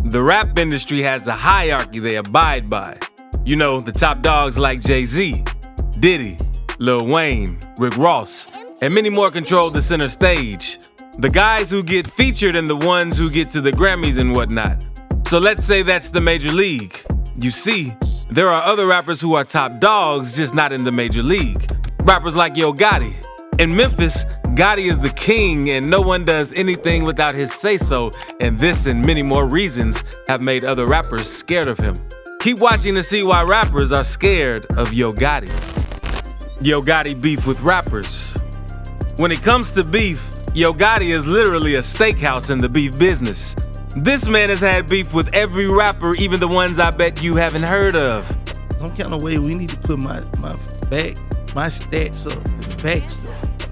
The rap industry has a hierarchy they abide by. You know, the top dogs like Jay-Z, Diddy, Lil Wayne, Rick Ross, and many more control the center stage. The guys who get featured and the ones who get to the Grammys and whatnot. So let's say that's the major league. You see, there are other rappers who are top dogs, just not in the major league. Rappers like Yogati. In Memphis, Gotti is the king and no one does anything without his say-so, and this and many more reasons have made other rappers scared of him. Keep watching to see why rappers are scared of Yogati. Yogati beef with rappers. When it comes to beef, Yogati is literally a steakhouse in the beef business. This man has had beef with every rapper, even the ones I bet you haven't heard of. Some kind of way we need to put my stats up, the facts up.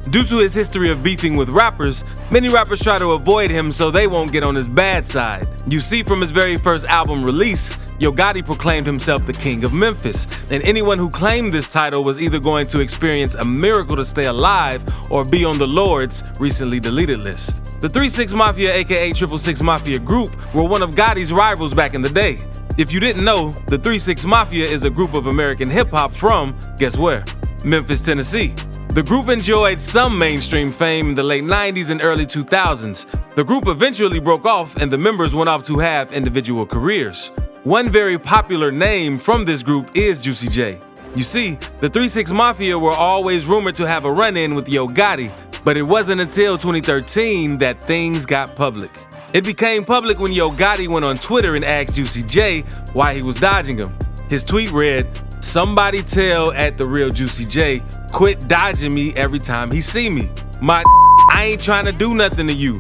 Due to his history of beefing with rappers, many rappers try to avoid him so they won't get on his bad side. You see, from his very first album release, Yogati proclaimed himself the king of Memphis, and anyone who claimed this title was either going to experience a miracle to stay alive or be on the Lord's recently deleted list. The 3-6 Mafia, aka 666 Mafia group, were one of Gotti's rivals back in the day. If you didn't know, the 3-6 Mafia is a group of American hip-hop from, guess where? Memphis, Tennessee. The group enjoyed some mainstream fame in the late 90s and early 2000s. The group eventually broke off and the members went off to have individual careers. One very popular name from this group is Juicy J. You see, the 3-6 Mafia were always rumored to have a run-in with Yogati, but it wasn't until 2013 that things got public. It became public when Yogati went on Twitter and asked Juicy J why he was dodging him. His tweet read, "Somebody tell @TheRealJuicyJ quit dodging me every time he see me. I ain't trying to do nothing to you.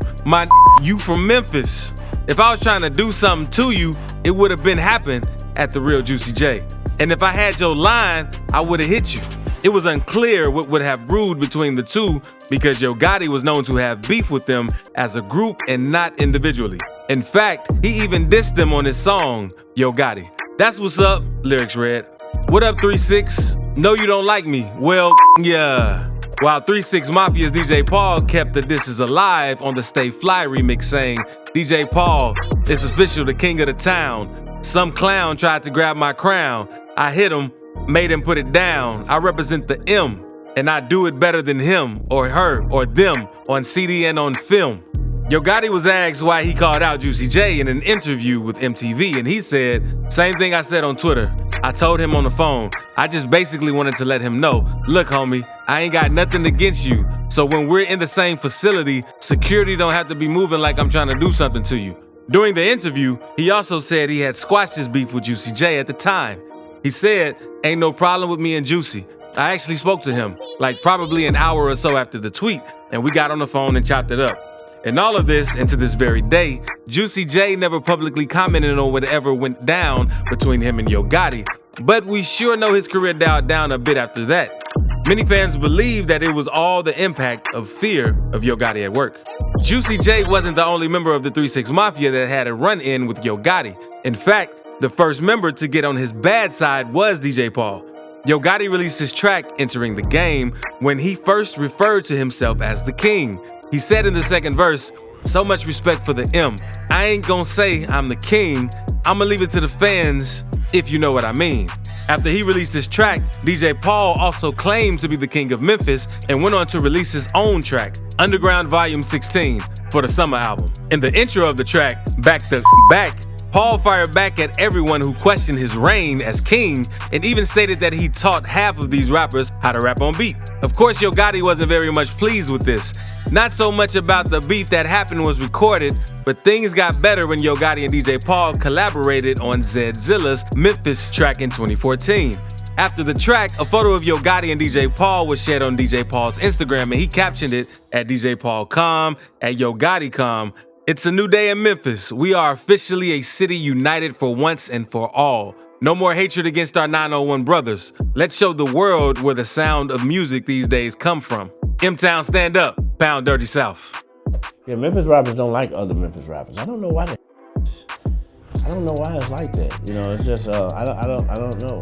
You from Memphis. If I was trying to do something to you, it would have been happened @TheRealJuicyJ. And if I had your line, I would have hit you." It was unclear what would have brewed between the two because Yogati was known to have beef with them as a group and not individually. In fact, he even dissed them on his song, Yogati. That's what's up, lyrics read. What up, 3-6? No, you don't like me. Well, yeah. While 3-6 Mafia's DJ Paul kept the This Is Alive on the Stay Fly remix saying, "DJ Paul, it's official, the king of the town. Some clown tried to grab my crown. I hit him, made him put it down. I represent the M, and I do it better than him or her or them on CD and on film." Yogati was asked why he called out Juicy J in an interview with MTV, and he said, "Same thing I said on Twitter. I told him on the phone. I just basically wanted to let him know, look, homie, I ain't got nothing against you. So when we're in the same facility, security don't have to be moving like I'm trying to do something to you." During the interview, he also said he had squashed his beef with Juicy J at the time. He said, "Ain't no problem with me and Juicy. I actually spoke to him, like probably an hour or so after the tweet, and we got on the phone and chopped it up." And all of this, and to this very day, Juicy J never publicly commented on whatever went down between him and Yogati, but we sure know his career dialed down a bit after that. Many fans believe that it was all the impact of fear of Yogati at work. Juicy J wasn't the only member of the 3-6 Mafia that had a run-in with Yogati. In fact, the first member to get on his bad side was DJ Paul. Yogati released his track, Entering the Game, when he first referred to himself as the king. He said in the second verse, "So much respect for the M. I ain't gonna say I'm the king. I'ma leave it to the fans, if you know what I mean." After he released his track, DJ Paul also claimed to be the king of Memphis and went on to release his own track, Underground Volume 16, for the summer album. In the intro of the track, Back the Back, Paul fired back at everyone who questioned his reign as king and even stated that he taught half of these rappers how to rap on beat. Of course, Yogati wasn't very much pleased with this. Not so much about the beef that happened was recorded, but things got better when Yogati and DJ Paul collaborated on Zilla's Memphis track in 2014. After the track, a photo of Yogati and DJ Paul was shared on DJ Paul's Instagram, and he captioned it @DJPaulCom, @YogatiCom. "It's a new day in Memphis. We are officially a city united for once and for all. No more hatred against our 901 brothers. Let's show the world where the sound of music these days come from. M-Town, stand up. Pound Dirty South." Yeah, Memphis rappers don't like other Memphis rappers. I don't know why it's like that. You know, it's just I don't know.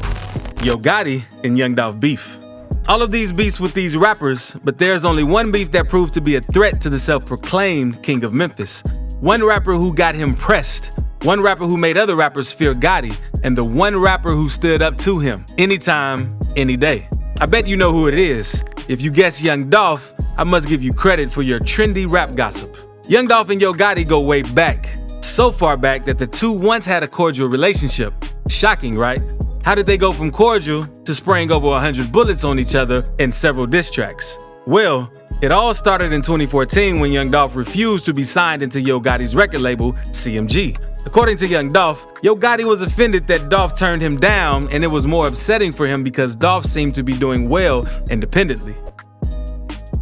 Yogati and Young Dolph beef. All of these beefs with these rappers, but there's only one beef that proved to be a threat to the self-proclaimed king of Memphis. One rapper who got him pressed one rapper who made other rappers fear Gotti, and the one rapper who stood up to him anytime, any day. I bet you know who it is. If you guess Young Dolph, I must give you credit for your trendy rap gossip. Young Dolph and Yogati go way back. So far back that the two once had a cordial relationship. Shocking, right? How did they go from cordial to spraying over 100 bullets on each other in several diss tracks? Well, it all started in 2014 when Young Dolph refused to be signed into Yogati's record label, CMG. According to Young Dolph, Yogati was offended that Dolph turned him down, and it was more upsetting for him because Dolph seemed to be doing well independently.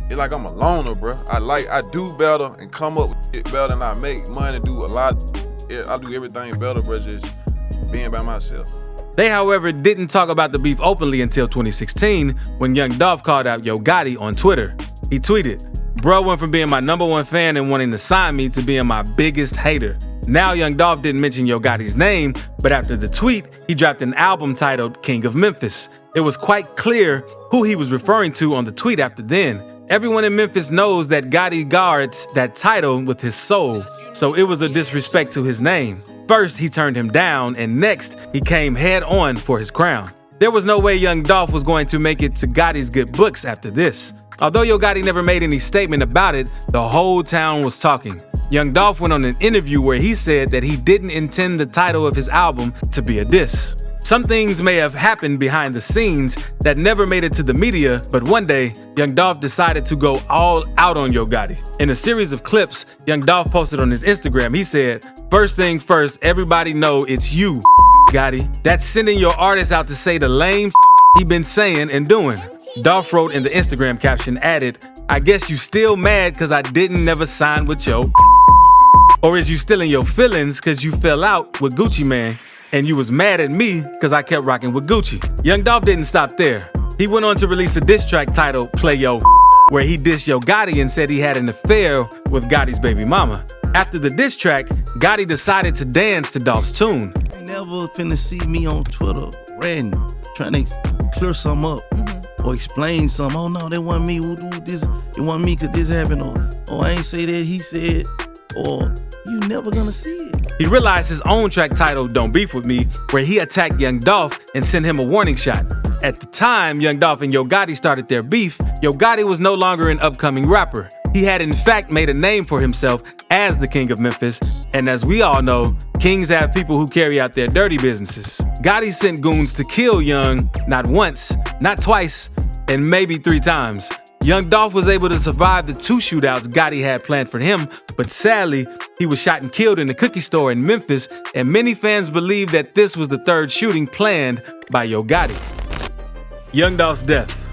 It's like I'm a loner, bro. I do better and come up with shit better than I make money, do a lot. I do everything better, bro, just being by myself. They, however, didn't talk about the beef openly until 2016 when Young Dolph called out Yogati on Twitter. He tweeted, "Bro went from being my #1 fan and wanting to sign me to being my biggest hater." Now Young Dolph didn't mention Yogati's name, but after the tweet, he dropped an album titled King of Memphis. It was quite clear who he was referring to on the tweet after then. Everyone in Memphis knows that Gotti guards that title with his soul, so it was a disrespect to his name. First, he turned him down, and next, he came head on for his crown. There was no way Young Dolph was going to make it to Gotti's good books after this. Although Yogati never made any statement about it, the whole town was talking. Young Dolph went on an interview where he said that he didn't intend the title of his album to be a diss. Some things may have happened behind the scenes that never made it to the media, but one day, Young Dolph decided to go all out on Yogati. In a series of clips Young Dolph posted on his Instagram, he said, "First thing first, everybody know it's you, Gotti. That's sending your artist out to say the lame he been saying and doing." Dolph wrote in the Instagram caption, added, "I guess you still mad cause I didn't never sign with yo. Or is you still in your feelings cause you fell out with Gucci Man and you was mad at me cause I kept rocking with Gucci?" Young Dolph didn't stop there. He went on to release a diss track titled Play Yo, where he dissed Yogati and said he had an affair with Gotti's baby mama. After the diss track, Gotti decided to dance to Dolph's tune. You never finna see me on Twitter ranting, trying to clear something up. Or explain something. "Oh no, they want me. Who do this? They want me cause this happened." Or I ain't say that. He said. Or you never gonna see it. He realized his own track titled Don't Beef With Me, where he attacked Young Dolph and sent him a warning shot. At the time Young Dolph and Yogati started their beef, Yogati was no longer an upcoming rapper. He had in fact made a name for himself as the King of Memphis, and as we all know, kings have people who carry out their dirty businesses. Gotti sent goons to kill Young, not once, not twice, and maybe 3 times. Young Dolph was able to survive the 2 shootouts Gotti had planned for him, but sadly, he was shot and killed in a cookie store in Memphis, and many fans believe that this was the 3rd shooting planned by Yogati. Young Dolph's death.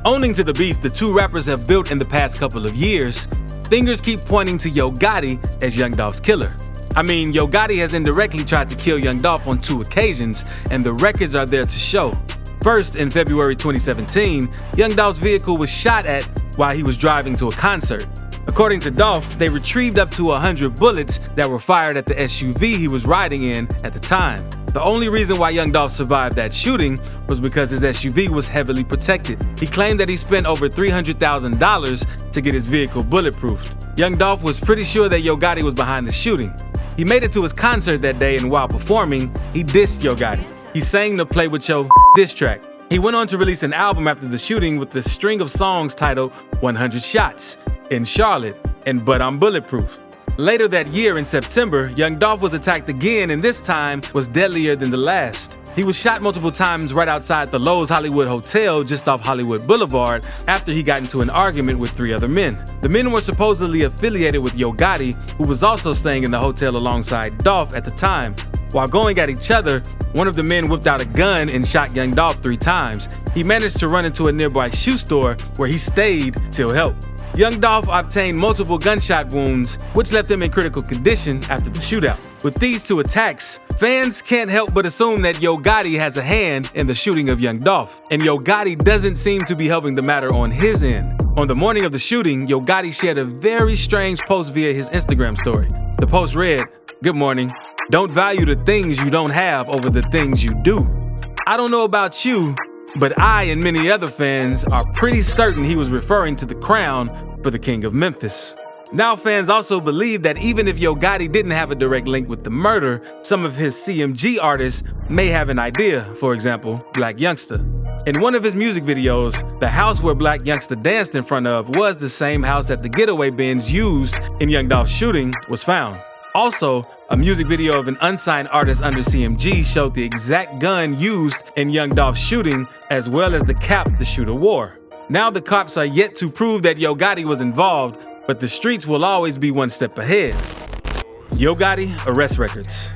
Owing to the beef the 2 rappers have built in the past couple of years, fingers keep pointing to Yogati as Young Dolph's killer. I mean, Yogati has indirectly tried to kill Young Dolph on 2 occasions, and the records are there to show. First, in February 2017, Young Dolph's vehicle was shot at while he was driving to a concert. According to Dolph, they retrieved up to 100 bullets that were fired at the SUV he was riding in at the time. The only reason why Young Dolph survived that shooting was because his SUV was heavily protected. He claimed that he spent over $300,000 to get his vehicle bulletproofed. Young Dolph was pretty sure that Yogati was behind the shooting. He made it to his concert that day, and while performing, he dissed Yogati. He sang the Play With Yo diss track. He went on to release an album after the shooting with a string of songs titled 100 Shots, In Charlotte, and But I'm Bulletproof. Later that year in September, Young Dolph was attacked again, and this time was deadlier than the last. He was shot multiple times right outside the Lowe's Hollywood Hotel just off Hollywood Boulevard after he got into an argument with 3 other men. The men were supposedly affiliated with Yogati, who was also staying in the hotel alongside Dolph at the time. While going at each other, one of the men whipped out a gun and shot Young Dolph 3 times. He managed to run into a nearby shoe store where he stayed till help. Young Dolph obtained multiple gunshot wounds, which left him in critical condition after the shootout. With these 2 attacks, fans can't help but assume that Yogati has a hand in the shooting of Young Dolph, and Yogati doesn't seem to be helping the matter on his end. On the morning of the shooting, Yogati shared a very strange post via his Instagram story. The post read, "Good morning. Don't value the things you don't have over the things you do." I don't know about you, but I and many other fans are pretty certain he was referring to the crown for the King of Memphis. Now fans also believe that even if Yogati didn't have a direct link with the murder, some of his CMG artists may have an idea, for example, Black Youngsta. In one of his music videos, the house where Black Youngsta danced in front of was the same house that the getaway bins used in Young Dolph's shooting was found. Also, a music video of an unsigned artist under CMG showed the exact gun used in Young Dolph's shooting as well as the cap the shooter wore. Now the cops are yet to prove that Yogati was involved, but the streets will always be one step ahead. Yogati arrest records.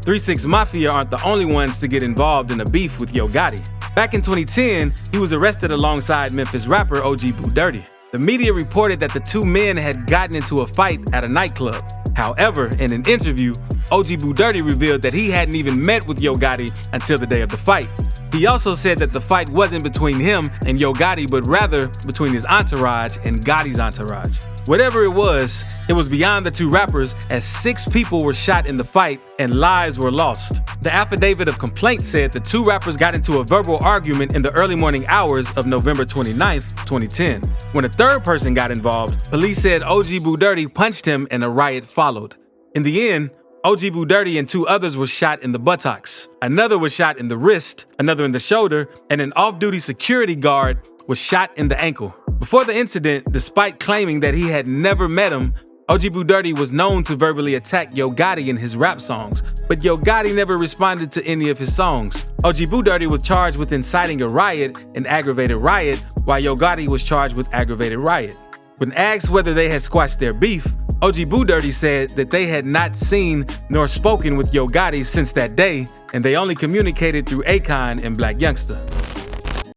3-6 Mafia aren't the only ones to get involved in a beef with Yogati. Back in 2010, he was arrested alongside Memphis rapper OG Boo Dirty. The media reported that the two men had gotten into a fight at a nightclub. However, in an interview, OG Boo Dirty revealed that he hadn't even met with Yogati until the day of the fight. He also said that the fight wasn't between him and Yogati, but rather between his entourage and Gotti's entourage. Whatever it was beyond the two rappers, as 6 people were shot in the fight and lives were lost. The affidavit of complaint said the two rappers got into a verbal argument in the early morning hours of November 29, 2010. When a third person got involved, police said OG Boo Dirty punched him and a riot followed. In the end, OG Boo Dirty and 2 others were shot in the buttocks. Another was shot in the wrist, another in the shoulder, and an off-duty security guard was shot in the ankle. Before the incident, despite claiming that he had never met him, OG Boo Dirty was known to verbally attack Yogati in his rap songs, but Yogati never responded to any of his songs. OG Boo Dirty was charged with inciting a riot and aggravated riot, while Yogati was charged with aggravated riot. When asked whether they had squashed their beef, OG Boo Dirty said that they had not seen nor spoken with Yogati since that day, and they only communicated through Akon and Black Youngsta.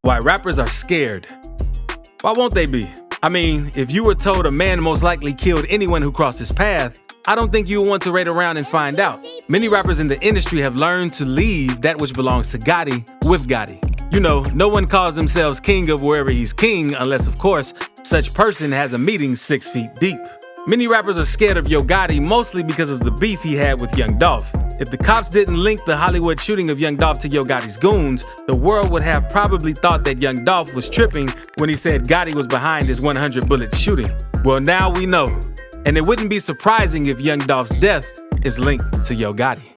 Why rappers are scared. Why won't they be? I mean, if you were told a man most likely killed anyone who crossed his path, I don't think you would want to wait around and find out. Many rappers in the industry have learned to leave that which belongs to Gotti with Gotti. You know, no one calls themselves king of wherever he's king unless, of course, such person has a meeting 6 feet deep. Many rappers are scared of Yogati mostly because of the beef he had with Young Dolph. If the cops didn't link the Hollywood shooting of Young Dolph to Yogati's goons, the world would have probably thought that Young Dolph was tripping when he said Gotti was behind his 100-bullet shooting. Well, now we know. And it wouldn't be surprising if Young Dolph's death is linked to Yogati.